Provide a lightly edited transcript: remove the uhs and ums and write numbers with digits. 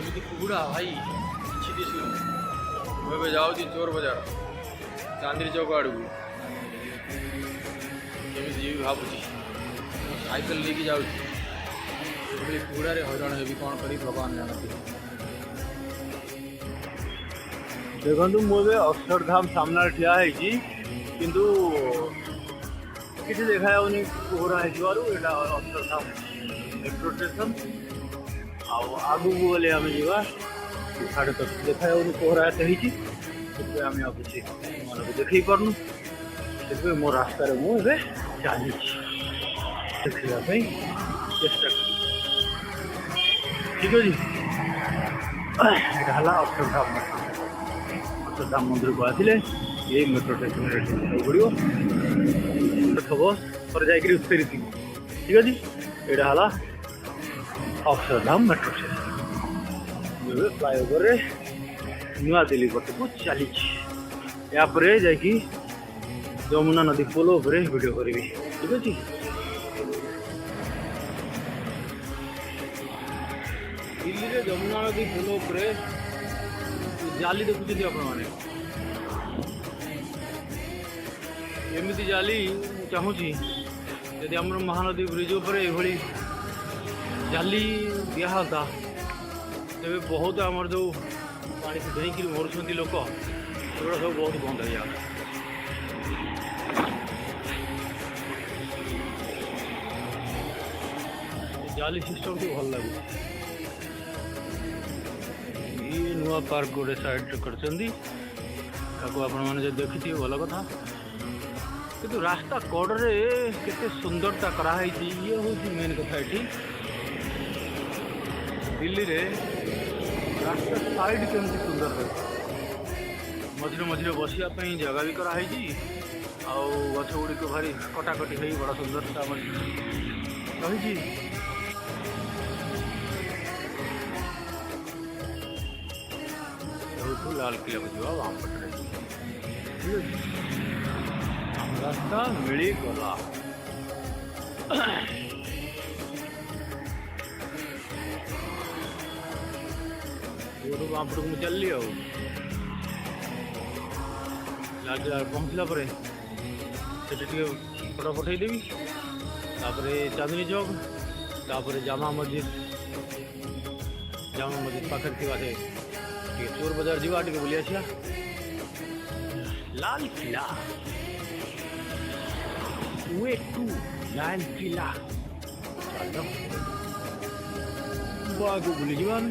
केमी कुकुड़ा भाई କିଛି ଦିଶୁନି। ମୁଁ ଏବେ ଯାଉଛି ଚୋର ବଜାର ଚାନ୍ଦିନୀ ଚୌକ ଆଡ଼କୁ କେମିତି ଯିବି ଭାବୁଛି। ମୁଁ ସାଇକେଲ ନେଇକି ଯାଉଛି ଏଭଳି କୁକୁଡ଼ାରେ ହଇରାଣ ହେବି କ'ଣ କରିବି ଭଗବାନ ଜାଣନ୍ତି। ଦେଖନ୍ତୁ ମୁଁ ଏବେ ଅକ୍ଷରଧାମ ସାମ୍ନାରେ ଠିଆ ହେଇଛି କିନ୍ତୁ କିଛି ଦେଖାଯାଉନି କୋହରା ହେଇଯିବାରୁ ଏଇଟା ଅକ୍ଷରଧାମ ମେଟ୍ରୋ ଷ୍ଟେସନ। ଆଉ ଆଗକୁ ଗଲେ ଆମେ ଯିବା ସାଢ଼େ 10 ଦେଖାଯାଉନି କୋହରା ଏତେ ହେଇଛି ସେଥିପାଇଁ ଆମେ ଆଉ କିଛି ମନକୁ ଦେଖେଇ ପାରୁନୁ। ସେଥିପାଇଁ ମୋ ରାସ୍ତାରେ ମୁଁ ଏବେ ଚାଲିଛି ଦେଖିବା ପାଇଁ ଚେଷ୍ଟା କରୁ। ଠିକ୍ ଅଛି ଏଇଟା ହେଲା ଅକ୍ଷରଧାମ ଅକ୍ଷରଧାମ ମନ୍ଦିରକୁ ଆସିଲେ ଏଇ ମେଟ୍ରୋ ଷ୍ଟେସନରେ ଯିବାକୁ ପଡ଼ିବ। ଥବ ଥରେ ଯାଇକରି ଫେରିଥିବି। ଠିକ୍ ଅଛି ଏଇଟା ହେଲା ଅକ୍ଷରଧାମ ମେଟ୍ରୋ ଷ୍ଟେସନ। ଏବେ ଫ୍ଲାଏଓଭରରେ ନୂଆଦିଲ୍ଲୀ ପଟକୁ ଚାଲିଛି। ଏହାପରେ ଯାଇକି ଯମୁନା ନଦୀ ପୋଲ ଉପରେ ଭିଡ଼ିଓ କରିବି। ଠିକ୍ ଅଛି ଦିଲ୍ଲୀରେ ଯମୁନା ନଦୀ ପୋଲ ଉପରେ ଜାଲି ଦେଖୁଛନ୍ତି ଆପଣମାନେ। ଏମିତି ଜାଲି ମୁଁ ଚାହୁଁଛି ଯଦି ଆମର ମହାନଦୀ ବ୍ରିଜ୍ ଉପରେ ଏଭଳି ଜାଲି ଦିଆହୁଅନ୍ତା ତେବେ ବହୁତ ଆମର ଯେଉଁ ପାଣି ଡେଇଁକିରି ମରୁଛନ୍ତି ଲୋକ ସେଗୁଡ଼ା ସବୁ ବହୁତ ବନ୍ଦ ହେଇଯାଆନ୍ତା। ଜାଲି ସିଷ୍ଟମଟି ଭଲ ଲାଗୁଛି। ଇଏ ନୂଆ ପାର୍କ ଗୋଟେ ସାଇଡ଼ରେ କରିଛନ୍ତି ତାକୁ ଆପଣମାନେ ଯଦି ଦେଖିଥିବେ ଭଲ କଥା। କିନ୍ତୁ ରାସ୍ତା କଡ଼ରେ କେତେ ସୁନ୍ଦରତା କରାହେଇଛି ଇଏ ହେଉଛି ମେନ୍ କଥା। ଏଠି ଦିଲ୍ଲୀରେ ରାସ୍ତା ସାଇଡ଼୍ କେମିତି ସୁନ୍ଦର ରହିଛି। ମଝିରେ ମଝିରେ ବସିବା ପାଇଁ ଜାଗା ବି କରାହେଇଛି ଆଉ ଗଛ ଗୁଡ଼ିକ ଭାରି କଟାକଟି ହେଇ ବଡ଼ ସୁନ୍ଦରତା ରହିଛି। ଏଠୁ ଲାଲକିଲ୍ଲାକୁ ଯିବା ବାମ ପଟରେ। ଠିକ୍ ଅଛି ରାସ୍ତା ମିଳିଗଲା। ଏଠୁ ବାମ ପଟକୁ ମୁଁ ଚାଲିଲି ଆଉ ଲାଲକିଲ୍ଲା ପହଞ୍ଚିଲା ପରେ ସେଠି ଟିକେ ଫଟୋ ପଠେଇଦେବି। ତାପରେ ଚାନ୍ଦିନୀ ଚୌକ ତାପରେ ଜାମା ମସଜିଦ୍ ପାଖରେ ଥିବା ସେ ଟିକେ ଚୋର ବଜାର ଯିବା ଟିକେ ବୁଲି ଆସିବା। ଲାଲକିଲ୍ଲା वे टू लालकिल्ला चाल बाग बुली जीवन।